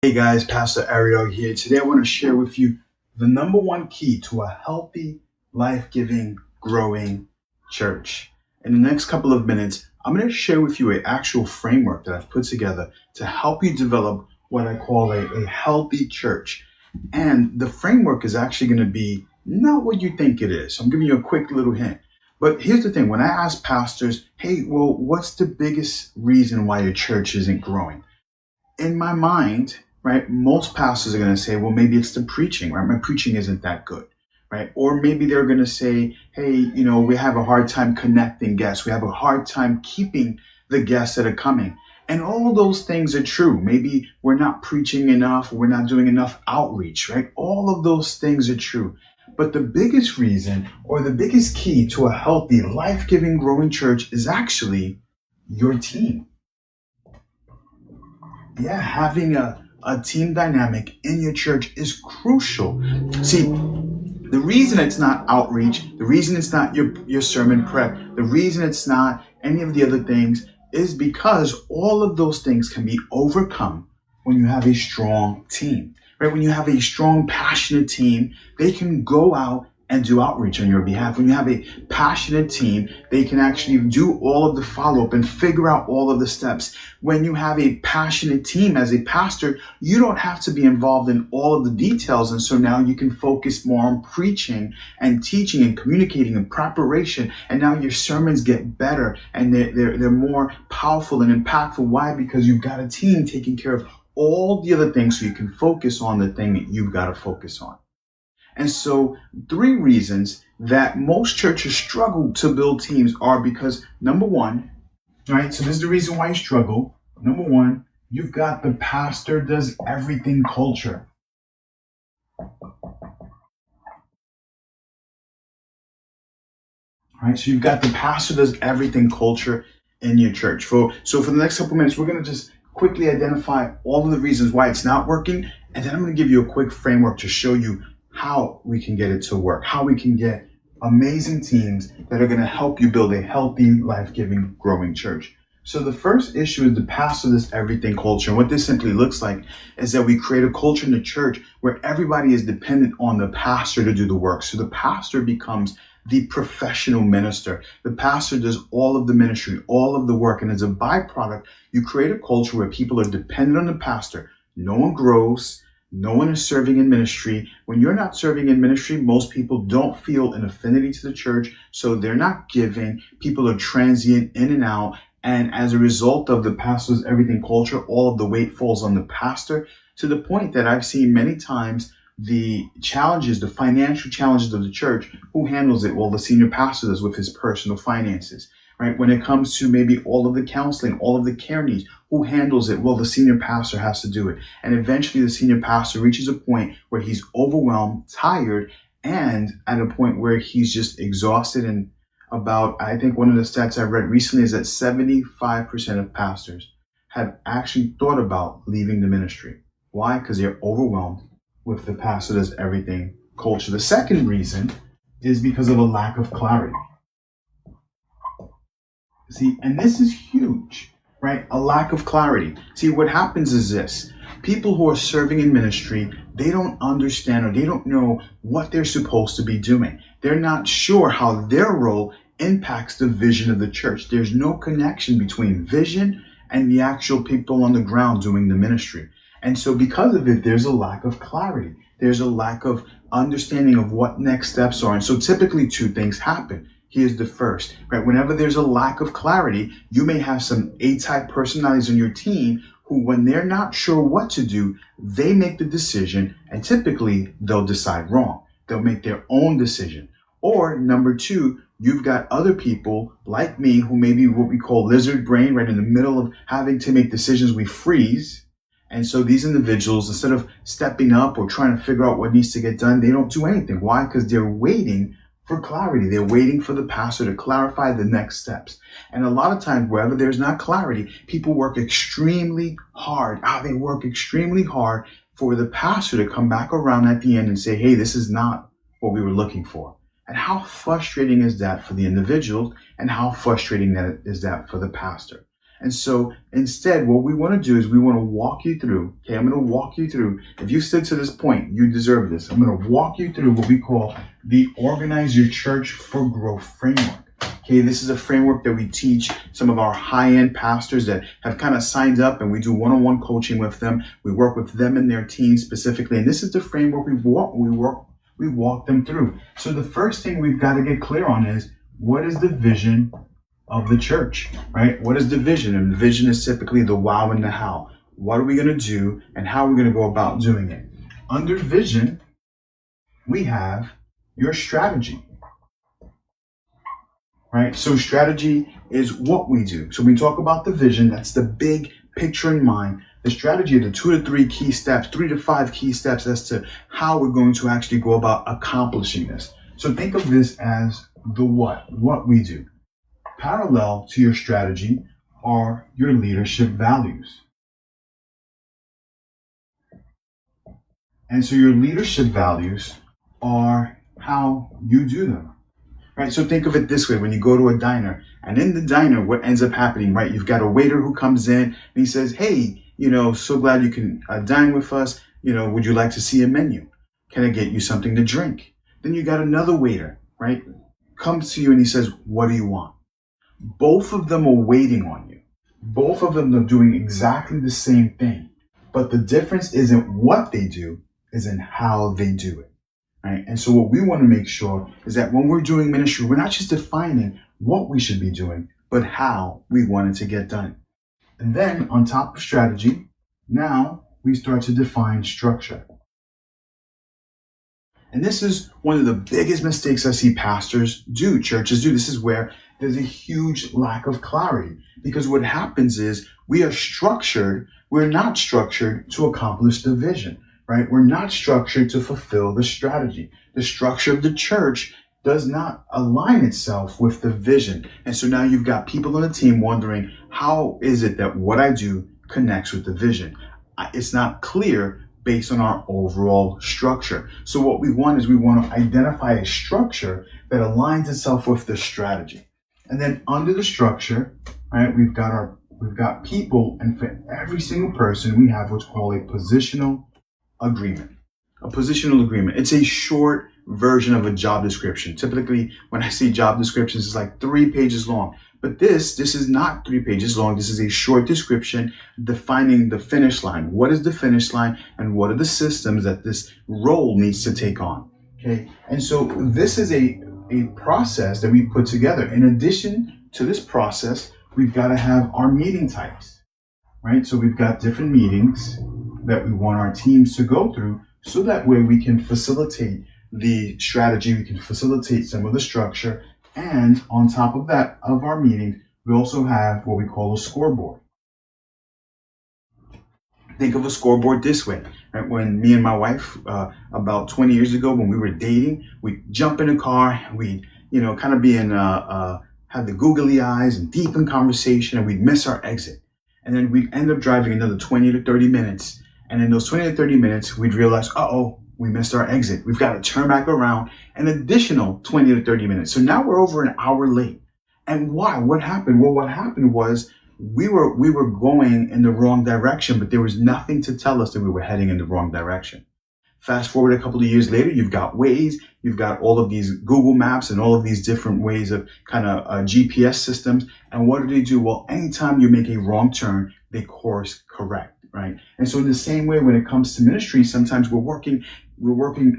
Hey guys, Pastor Ariel here. Today I want to share with you the number one key to a healthy, life-giving, growing church. In the next couple of minutes, I'm going to share with you an actual framework that I've put together to help you develop what I call a healthy church. And the framework is actually going to be not what you think it is. I'm giving you a quick little hint. But here's the thing. When I ask pastors, hey, well, what's the biggest reason why your church isn't growing? In my mind, right, most pastors are going to say, well, maybe it's the preaching, right? My preaching isn't that good, right? Or maybe they're going to say, hey, we have a hard time connecting guests. We have a hard time keeping the guests that are coming. And all those things are true. Maybe we're not preaching enough. We're not doing enough outreach, right? All of those things are true. But the biggest reason or the biggest key to a healthy, life-giving, growing church is actually your team. Yeah, having a team dynamic in your church is crucial. See, the reason it's not outreach, the reason it's not your sermon prep, the reason it's not any of the other things is because all of those things can be overcome when you have a strong team, right? When you have a strong, passionate team, they can go out and do outreach on your behalf. When you have a passionate team, they can actually do all of the follow-up and figure out all of the steps. When you have a passionate team as a pastor, you don't have to be involved in all of the details. And so now you can focus more on preaching and teaching and communicating and preparation. And now your sermons get better and they're more powerful and impactful. Why? Because you've got a team taking care of all the other things so you can focus on the thing that you've got to focus on. And so 3 reasons that most churches struggle to build teams are because, number one, right? So this is the reason why you struggle. Number one, you've got the pastor does everything culture. Right? So you've got the pastor does everything culture in your church. So for the next couple minutes, we're going to just quickly identify all of the reasons why it's not working. And then I'm going to give you a quick framework to show you how we can get it to work, how we can get amazing teams that are going to help you build a healthy, life-giving, growing church. So the first issue is the pastor does everything culture. And what this simply looks like is that we create a culture in the church where everybody is dependent on the pastor to do the work. So the pastor becomes the professional minister. The pastor does all of the ministry, all of the work. And as a byproduct, you create a culture where people are dependent on the pastor. No one grows. No one is serving in ministry. When you're not serving in ministry, most people don't feel an affinity to the church, so they're not giving. People are transient in and out. And as a result of the pastor's everything culture, all of the weight falls on the pastor to the point that I've seen many times the challenges, the financial challenges of the church, who handles it? Well, the senior pastor does with his personal finances. Right? When it comes to maybe all of the counseling, all of the care needs, who handles it? Well, the senior pastor has to do it. And eventually the senior pastor reaches a point where he's overwhelmed, tired, and at a point where he's just exhausted. And I think one of the stats I read recently is that 75% of pastors have actually thought about leaving the ministry. Why? Because they're overwhelmed with the pastor does everything culture. The second reason is because of a lack of clarity. See, and this is huge, right? A lack of clarity. See, what happens is this. People who are serving in ministry, they don't understand or they don't know what they're supposed to be doing. They're not sure how their role impacts the vision of the church. There's no connection between vision and the actual people on the ground doing the ministry. And so because of it, there's a lack of clarity. There's a lack of understanding of what next steps are. And so typically 2 things happen. Here's the first, right? Whenever there's a lack of clarity, you may have some A-type personalities on your team who, when they're not sure what to do, they make the decision, and typically they'll decide wrong. They'll make their own decision. Or number 2, you've got other people like me who may be what we call lizard brain, right? In the middle of having to make decisions, we freeze. And so these individuals, instead of stepping up or trying to figure out what needs to get done, they don't do anything. Why? Because they're waiting for clarity. They're waiting for the pastor to clarify the next steps. And a lot of times, wherever there's not clarity, people work extremely hard. They work extremely hard for the pastor to come back around at the end and say, hey, this is not what we were looking for. And how frustrating is that for the individual, and how frustrating that is that for the pastor? And so instead, what we want to do is we want to walk you through. Okay, I'm going to walk you through. If you stood to this point, you deserve this. I'm going to walk you through what we call the Organize Your Church for Growth framework. Okay, this is a framework that we teach some of our high-end pastors that have kind of signed up, and we do one-on-one coaching with them. We work with them and their teams specifically, and this is the framework we walk them through. So the first thing we've got to get clear on is, what is the vision of the church, right? What is the vision? And the vision is typically the wow and the how. What are we going to do, and how are we going to go about doing it? Under vision, we have your strategy. Right? So strategy is what we do. So we talk about the vision. That's the big picture in mind. The strategy are the 2 to 3 key steps, 3 to 5 key steps as to how we're going to actually go about accomplishing this. So think of this as the what we do. Parallel to your strategy are your leadership values. And so your leadership values are how you do them. Right, so think of it this way: when you go to a diner, and in the diner, what ends up happening, right? You've got a waiter who comes in and he says, "Hey, so glad you can dine with us. Would you like to see a menu? Can I get you something to drink?" Then you got another waiter, right? Comes to you and he says, "What do you want?" Both of them are waiting on you. Both of them are doing exactly the same thing, but the difference isn't what they do, is in how they do it. Right? And so what we want to make sure is that when we're doing ministry, we're not just defining what we should be doing, but how we want it to get done. And then on top of strategy, now we start to define structure. And this is one of the biggest mistakes I see pastors do, churches do. This is where there's a huge lack of clarity, because what happens is we are structured. We're not structured to accomplish the vision. Right? We're not structured to fulfill the strategy. The structure of the church does not align itself with the vision. And so now you've got people on the team wondering, how is it that what I do connects with the vision? It's not clear based on our overall structure. So what we want is we want to identify a structure that aligns itself with the strategy. And then under the structure, right, we've got people, and for every single person, we have what's called a positional agreement. A positional agreement. It's a short version of a job description. Typically, when I see job descriptions, it's like 3 pages long. But this is not 3 pages long. This is a short description defining the finish line. What is the finish line, and what are the systems that this role needs to take on? Okay. And so this is a process that we put together. In addition to this process, we've got to have our meeting types, right? So we've got different meetings that we want our teams to go through, so that way we can facilitate the strategy, we can facilitate some of the structure, and on top of that, of our meetings, we also have what we call a scoreboard. Think of a scoreboard this way, right? When me and my wife, about 20 years ago, when we were dating, we'd jump in a car, we'd, kind of be in, have the googly eyes and deep in conversation, and we'd miss our exit. And then we'd end up driving another 20 to 30 minutes. And in those 20 to 30 minutes, we'd realize, we missed our exit. We've got to turn back around an additional 20 to 30 minutes. So now we're over an hour late. And why? What happened? Well, what happened was we were going in the wrong direction, but there was nothing to tell us that we were heading in the wrong direction. Fast forward a couple of years later, you've got Waze, you've got all of these Google Maps and all of these different ways of kind of GPS systems. And what do? Well, anytime you make a wrong turn, they course correct. Right. And so in the same way, when it comes to ministry, sometimes we're working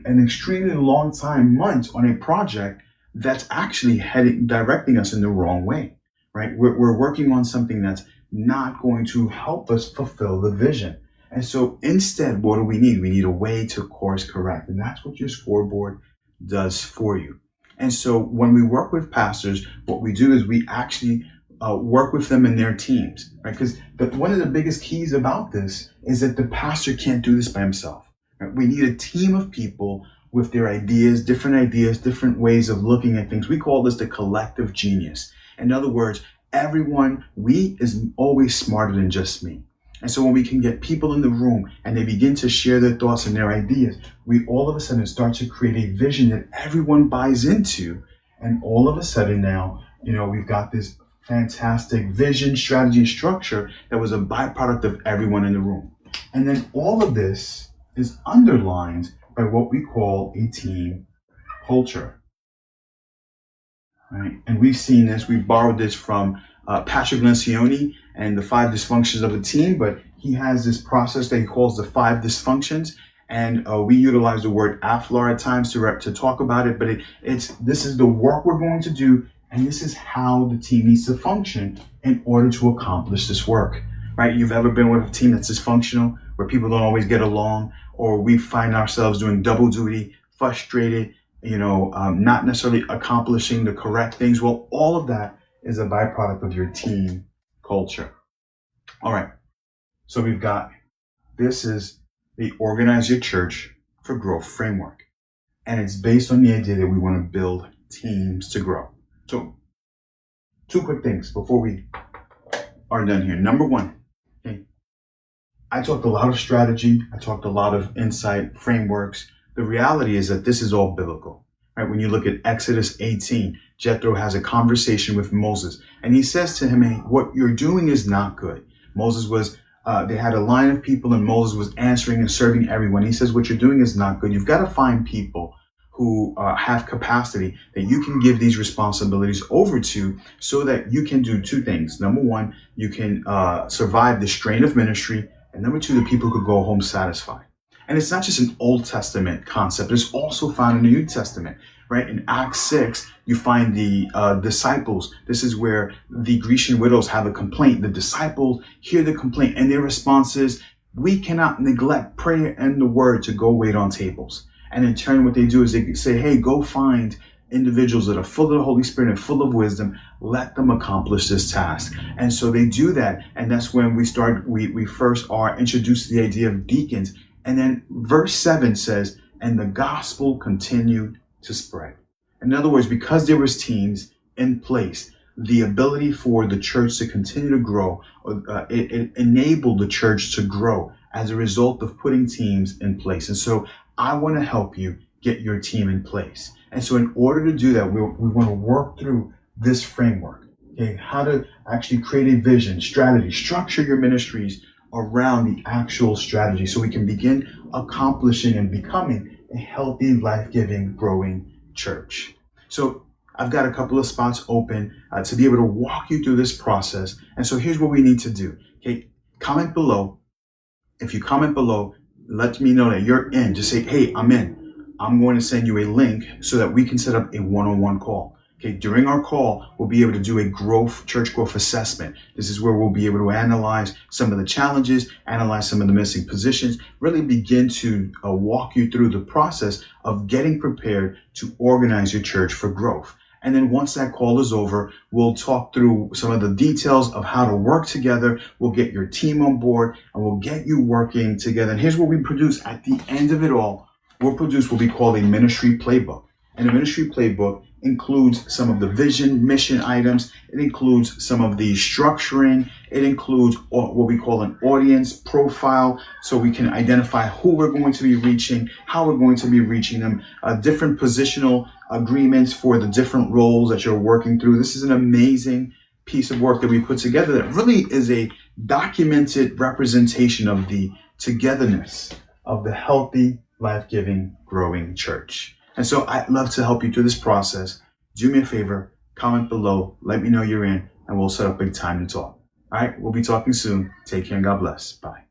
an extremely long time, months, on a project that's actually directing us in the wrong way. Right. We're working on something that's not going to help us fulfill the vision. And so instead, what do we need? We need a way to course correct. And that's what your scoreboard does for you. And so when we work with pastors, what we do is we actually work with them and their teams, right? Because one of the biggest keys about this is that the pastor can't do this by himself. Right? We need a team of people with their ideas, different ways of looking at things. We call this the collective genius. In other words, we is always smarter than just me. And so when we can get people in the room and they begin to share their thoughts and their ideas, we all of a sudden start to create a vision that everyone buys into. And all of a sudden now, we've got this fantastic vision, strategy, and structure that was a byproduct of everyone in the room. And then all of this is underlined by what we call a team culture. Right? And we've seen this, we've borrowed this from Patrick Lencioni and the 5 dysfunctions of a team, but he has this process that he calls the 5 dysfunctions. And we utilize the word AFLAR at times to talk about it, but this is the work we're going to do, and this is how the team needs to function in order to accomplish this work, right? You've ever been with a team that's dysfunctional, where people don't always get along, or we find ourselves doing double duty, frustrated, not necessarily accomplishing the correct things. Well, all of that is a byproduct of your team culture. All right, so we've got, this is the Organize Your Church for Growth framework. And it's based on the idea that we want to build teams to grow. So 2 quick things before we are done here. Number 1, okay, I talked a lot of strategy. I talked a lot of insight, frameworks. The reality is that this is all biblical, right? When you look at Exodus 18, Jethro has a conversation with Moses, and he says to him, hey, what you're doing is not good. Moses was they had a line of people, and Moses was answering and serving everyone. He says, what you're doing is not good. You've got to find people who have capacity that you can give these responsibilities over to, so that you can do 2 things. Number 1, you can survive the strain of ministry. And number 2, the people could go home satisfied. And it's not just an Old Testament concept. It's also found in the New Testament, right? In Acts 6, you find the disciples. This is where the Grecian widows have a complaint. The disciples hear the complaint, and their response is, we cannot neglect prayer and the word to go wait on tables. And in turn, what they do is they say, hey, go find individuals that are full of the Holy Spirit and full of wisdom. Let them accomplish this task. And so they do that. And that's when we first are introduced to the idea of deacons. And then verse 7 says, and the gospel continued to spread. In other words, because there was teams in place, the ability for the church to continue to grow, it enabled the church to grow as a result of putting teams in place. And so I want to help you get your team in place. And so in order to do that, we want to work through this framework, okay? How to actually create a vision, strategy, structure your ministries around the actual strategy, so we can begin accomplishing and becoming a healthy, life-giving, growing church. So I've got a couple of spots open to be able to walk you through this process. And so here's what we need to do. Okay, comment below. If you comment below, let me know that you're in. Just say, hey, I'm in. I'm going to send you a link so that we can set up a one-on-one call. Okay, during our call, we'll be able to do a church growth assessment. This is where we'll be able to analyze some of the challenges, analyze some of the missing positions, really begin to walk you through the process of getting prepared to organize your church for growth. And then once that call is over, we'll talk through some of the details of how to work together. We'll get your team on board, and we'll get you working together. And here's what we produce at the end of it all. We'll produce what we call a ministry playbook. And the ministry playbook includes some of the vision, mission items. It includes some of the structuring. It includes what we call an audience profile, so we can identify who we're going to be reaching, how we're going to be reaching them, different positional agreements for the different roles that you're working through. This is an amazing piece of work that we put together that really is a documented representation of the togetherness of the healthy, life-giving, growing church. And so I'd love to help you through this process. Do me a favor, comment below, let me know you're in, and we'll set up a time to talk. All right, we'll be talking soon. Take care and God bless. Bye.